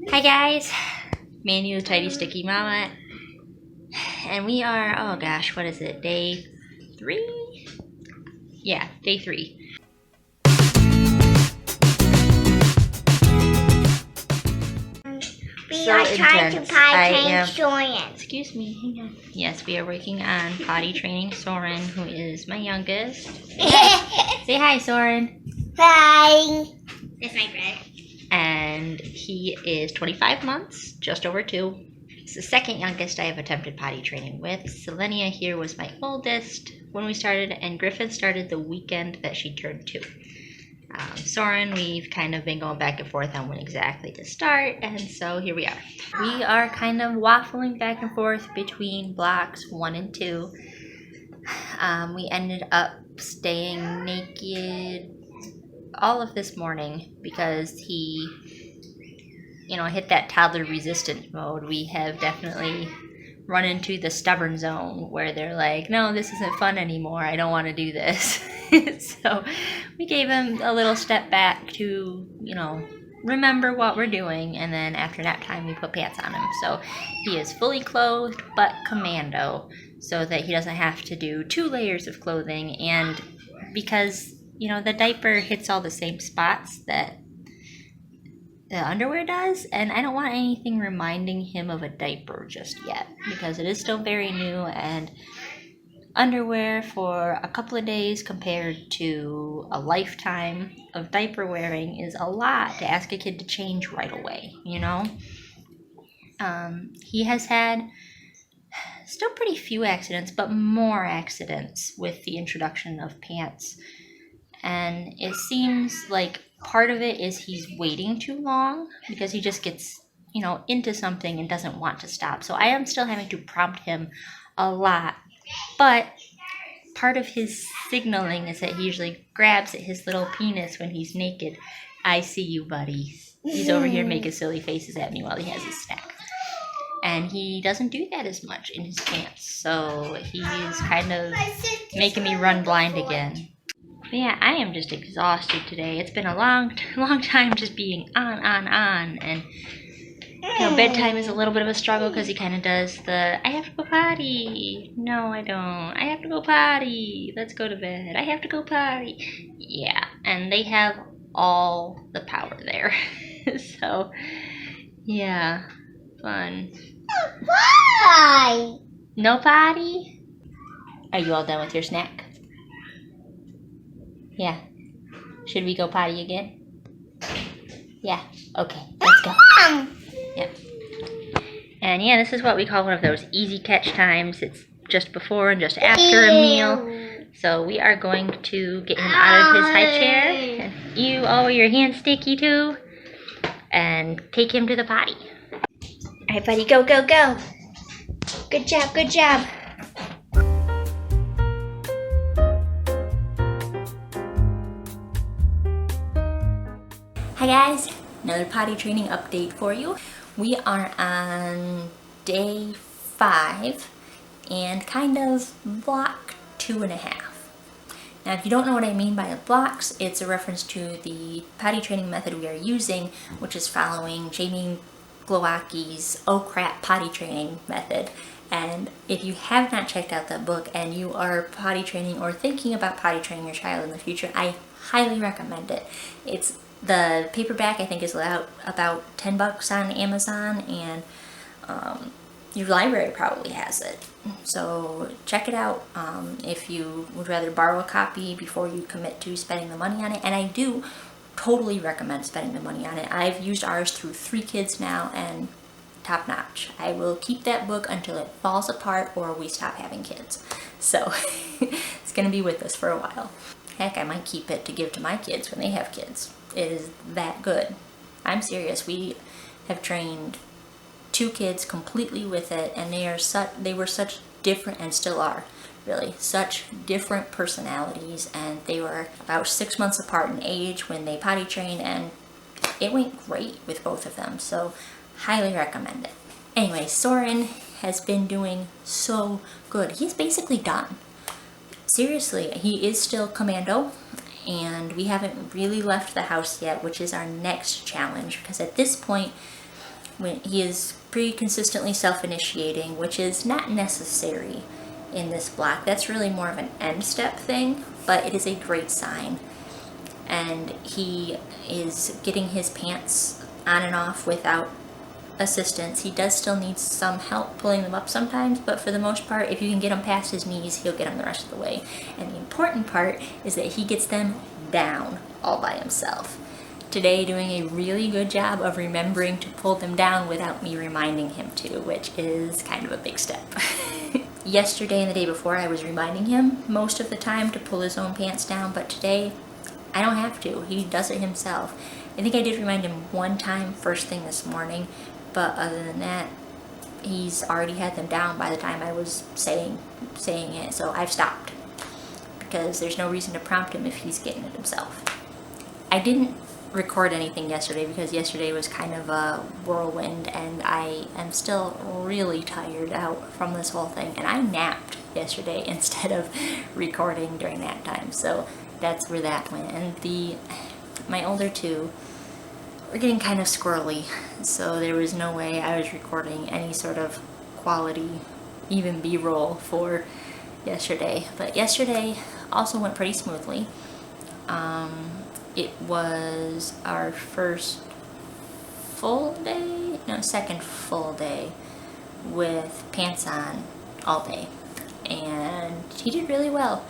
Hi guys, Manu, Tidy Sticky Mama, and we are, oh gosh, what is it, day 3? Yeah, day 3. We So are trying to intense. potty train Soren. Excuse me, hang on. Yes, we are working on potty training Soren, who is my youngest. Say hi, Soren. Hi. That's my friend. And he is 25 months, just over 2. It's the second youngest I have attempted potty training with. Selenia here was my oldest when we started, and Griffin started the weekend that she turned 2. Soren, we've kind of been going back and forth on when exactly to start, and so here we are. We are kind of waffling back and forth between blocks 1 and 2. We ended up staying naked all of this morning because he, hit that toddler resistant mode. We have definitely run into the stubborn zone where they're like, no, this isn't fun anymore. I don't want to do this. So we gave him a little step back to, remember what we're doing. And then after nap time, we put pants on him. So he is fully clothed, but commando, so that he doesn't have to do 2 layers of clothing. And because, the diaper hits all the same spots that the underwear does, and I don't want anything reminding him of a diaper just yet because it is still very new, and underwear for a couple of days compared to a lifetime of diaper wearing is a lot to ask a kid to change right away, He has had still pretty few accidents, but more accidents with the introduction of pants, and it seems like part of it is he's waiting too long because he just gets, into something and doesn't want to stop. So I am still having to prompt him a lot. But part of his signaling is that he usually grabs at his little penis when he's naked. I see you, buddy. He's over here making silly faces at me while he has his snack. And he doesn't do that as much in his pants. So he's kind of making me run blind again. But yeah, I am just exhausted today. It's been a long time just being on. And, bedtime is a little bit of a struggle because he kind of does the, I have to go potty. No, I don't. I have to go potty. Let's go to bed. I have to go potty. Yeah, and they have all the power there. So, yeah, fun. Why? No potty? Are you all done with your snack? Yeah. Should we go potty again? Yeah. Okay, let's go. Yep. And yeah, this is what we call one of those easy catch times. It's just before and just after a meal. So we are going to get him out of his high chair. And you, your hand's sticky too. And take him to the potty. All right, buddy, go. Good job. Hi guys, another potty training update for you. We are on day 5 and kind of block 2.5. Now, if you don't know what I mean by blocks, it's a reference to the potty training method we are using, which is following Jamie Glowacki's Oh Crap potty training method. And if you have not checked out that book and you are potty training or thinking about potty training your child in the future, I highly recommend it. The paperback, I think, is about $10 on Amazon, and your library probably has it. So check it out if you would rather borrow a copy before you commit to spending the money on it. And I do totally recommend spending the money on it. I've used ours through 3 kids now, and top notch. I will keep that book until it falls apart or we stop having kids. So it's going to be with us for a while. Heck, I might keep it to give to my kids when they have kids. It is that good. I'm serious. We have trained 2 kids completely with it, and they were such different, and still are, really, such different personalities, and they were about 6 months apart in age when they potty trained, and it went great with both of them, so highly recommend it. Anyway, Soren has been doing so good. He's basically done. Seriously, he is still commando, and we haven't really left the house yet, which is our next challenge, because at this point when he is pretty consistently self-initiating, which is not necessary in this block. That's really more of an end step thing, but it is a great sign. And he is getting his pants on and off without assistance. He does still need some help pulling them up sometimes, but for the most part, if you can get him past his knees, he'll get them the rest of the way. And the important part is that he gets them down all by himself. Today, doing a really good job of remembering to pull them down without me reminding him to, which is kind of a big step. Yesterday and the day before, I was reminding him most of the time to pull his own pants down, but today I don't have to. He does it himself. I think I did remind him one time first thing this morning, but other than that, he's already had them down by the time I was saying it, so I've stopped because there's no reason to prompt him if he's getting it himself. I didn't record anything yesterday because yesterday was kind of a whirlwind and I am still really tired out from this whole thing, and I napped yesterday instead of recording during nap time, so that's where that went. And my older two were getting kind of squirrely, so there was no way I was recording any sort of quality, even B-roll for yesterday. But yesterday also went pretty smoothly. It was our second full day with pants on all day, and he did really well.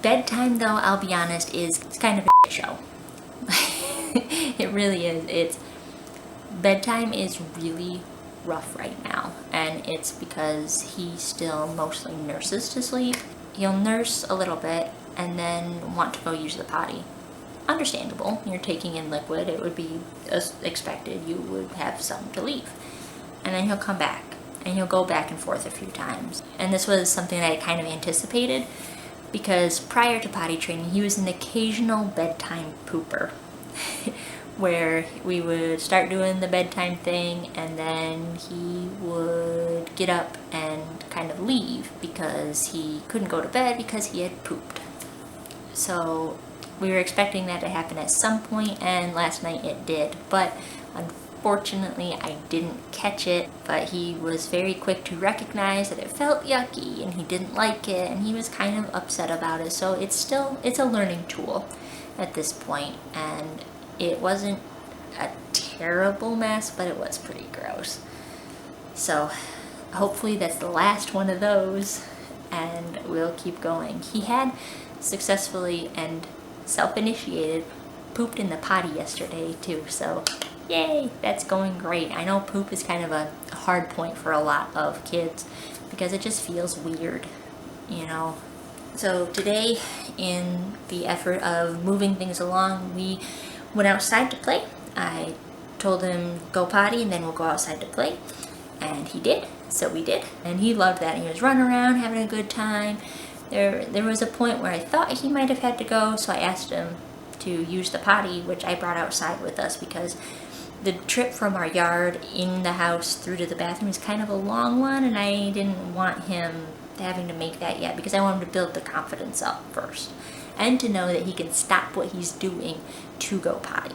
Bedtime, though, I'll be honest, is kind of a show. It really is. Bedtime is really rough right now, and it's because he still mostly nurses to sleep. He'll nurse a little bit and then want to go use the potty. Understandable. You're taking in liquid. It would be expected you would have some to leave. And then he'll come back, and he'll go back and forth a few times. And this was something that I kind of anticipated, because prior to potty training, he was an occasional bedtime pooper, where we would start doing the bedtime thing, and then he would get up and kind of leave because he couldn't go to bed because he had pooped. So we were expecting that to happen at some point, and last night it did, but unfortunately I didn't catch it. But he was very quick to recognize that it felt yucky and he didn't like it, and he was kind of upset about it. So it's a learning tool at this point, and it wasn't a terrible mess, but it was pretty gross. So hopefully that's the last one of those, and we'll keep going. He had successfully and self-initiated pooped in the potty yesterday too, so yay, that's going great. I know poop is kind of a hard point for a lot of kids because it just feels weird, you know. So today, in the effort of moving things along, we went outside to play. I told him go potty and then we'll go outside to play, and he did, so we did, and he loved that. He was running around having a good time. There was a point where I thought he might have had to go, so I asked him to use the potty, which I brought outside with us because the trip from our yard in the house through to the bathroom is kind of a long one, and I didn't want him having to make that yet because I want him to build the confidence up first and to know that he can stop what he's doing to go potty.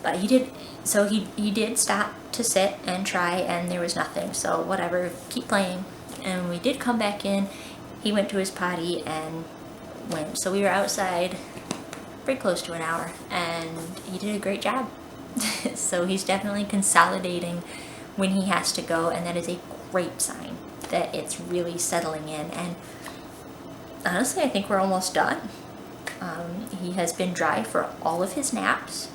But he did, so he did stop to sit and try, and there was nothing, so whatever, keep playing. And we did come back in. He went to his potty and went. So we were outside pretty close to an hour, and he did a great job. So he's definitely consolidating when he has to go, and that is a great sign that it's really settling in. And honestly, I think we're almost done. He has been dry for all of his naps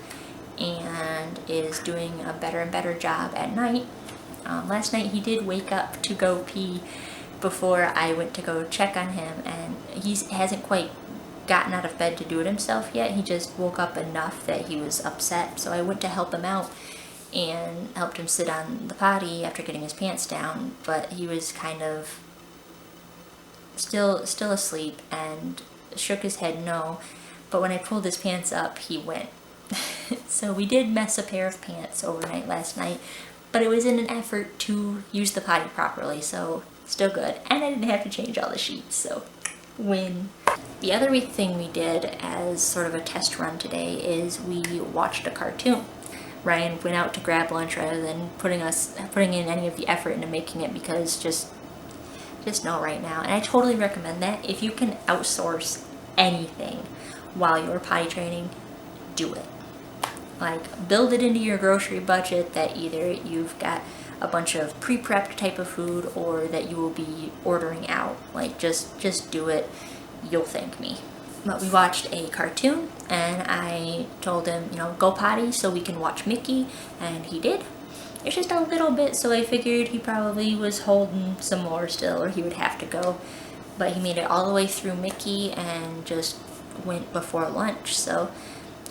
and is doing a better and better job at night. Last night he did wake up to go pee before I went to go check on him, and he hasn't quite gotten out of bed to do it himself yet. He just woke up enough that he was upset, so I went to help him out and helped him sit on the potty after getting his pants down, but he was kind of still asleep and shook his head no, but when I pulled his pants up, he went. So we did mess a pair of pants overnight last night, but it was in an effort to use the potty properly, so still good. And I didn't have to change all the sheets, so win. The other thing we did as sort of a test run today is we watched a cartoon. Ryan went out to grab lunch rather than putting in any of the effort into making it, because just no right now. And I totally recommend that. If you can outsource anything while you're potty training, do it. Like, build it into your grocery budget that either you've got a bunch of pre-prepped type of food or that you will be ordering out. Like, just do it. You'll thank me. But we watched a cartoon and I told him, go potty so we can watch Mickey, and he did. It's just a little bit, so I figured he probably was holding some more still, or he would have to go. But he made it all the way through Mickey and just went before lunch, so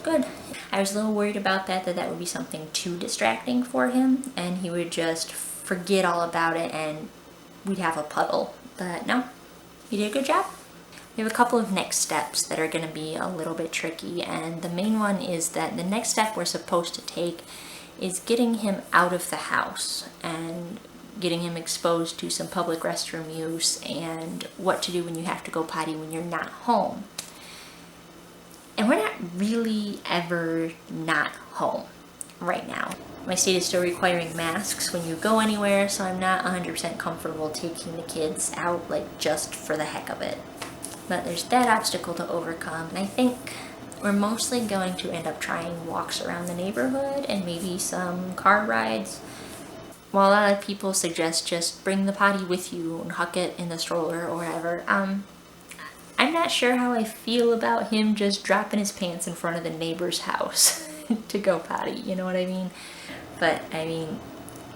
good. I was a little worried about that would be something too distracting for him and he would just forget all about it and we'd have a puddle. But no, he did a good job. We have a couple of next steps that are going to be a little bit tricky, and the main one is that the next step we're supposed to take is getting him out of the house and getting him exposed to some public restroom use and what to do when you have to go potty when you're not home. And we're not really ever not home right now. My state is still requiring masks when you go anywhere, so I'm not 100% comfortable taking the kids out, like, just for the heck of it. But there's that obstacle to overcome, and I think we're mostly going to end up trying walks around the neighborhood and maybe some car rides. While a lot of people suggest just bring the potty with you and huck it in the stroller or whatever, I'm not sure how I feel about him just dropping his pants in front of the neighbor's house to go potty, you know what I mean? But I mean,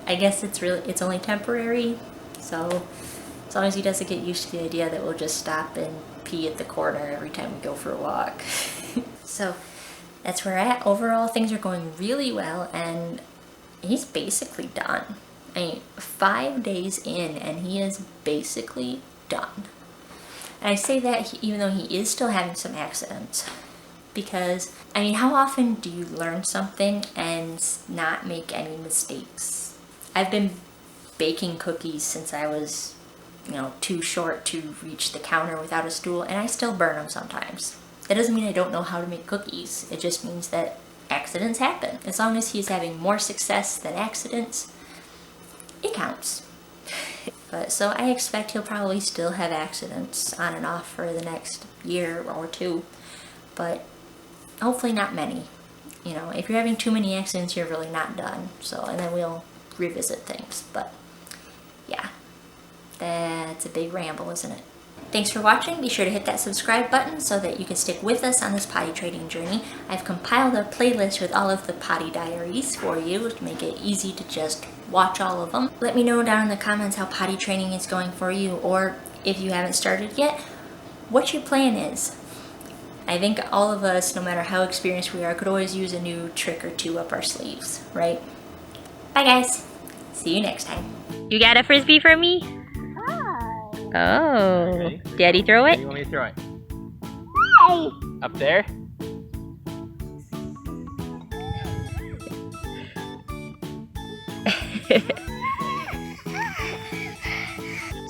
I guess it's only temporary, so as long as he doesn't get used to the idea that we'll just stop and pee at the corner every time we go for a walk. So that's where we're at. Overall, things are going really well and he's basically done. I mean, 5 days in and he is basically done. And I say that even though he is still having some accidents, because, I mean, how often do you learn something and not make any mistakes? I've been baking cookies since I was, too short to reach the counter without a stool, and I still burn them sometimes. That doesn't mean I don't know how to make cookies. It just means that accidents happen. As long as he's having more success than accidents, it counts. But so I expect he'll probably still have accidents on and off for the next year or two, but hopefully not many. If you're having too many accidents, you're really not done. So, and then we'll revisit things. But yeah, that's a big ramble, isn't it? Thanks for watching. Be sure to hit that subscribe button so that you can stick with us on this potty training journey. I've compiled a playlist with all of the Potty Diaries for you to make it easy to just watch all of them. Let me know down in the comments how potty training is going for you, or if you haven't started yet, what your plan is. I think all of us, no matter how experienced we are, could always use a new trick or two up our sleeves, right? Bye guys. See you next time. You got a Frisbee for me? Oh, ready? Daddy throw it? Where do you want me to throw it? Hi. Up there?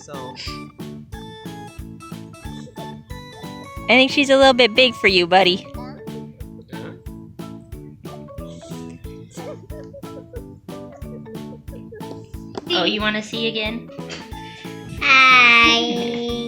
So, I think she's a little bit big for you, buddy. Oh, you want to see again? Hi.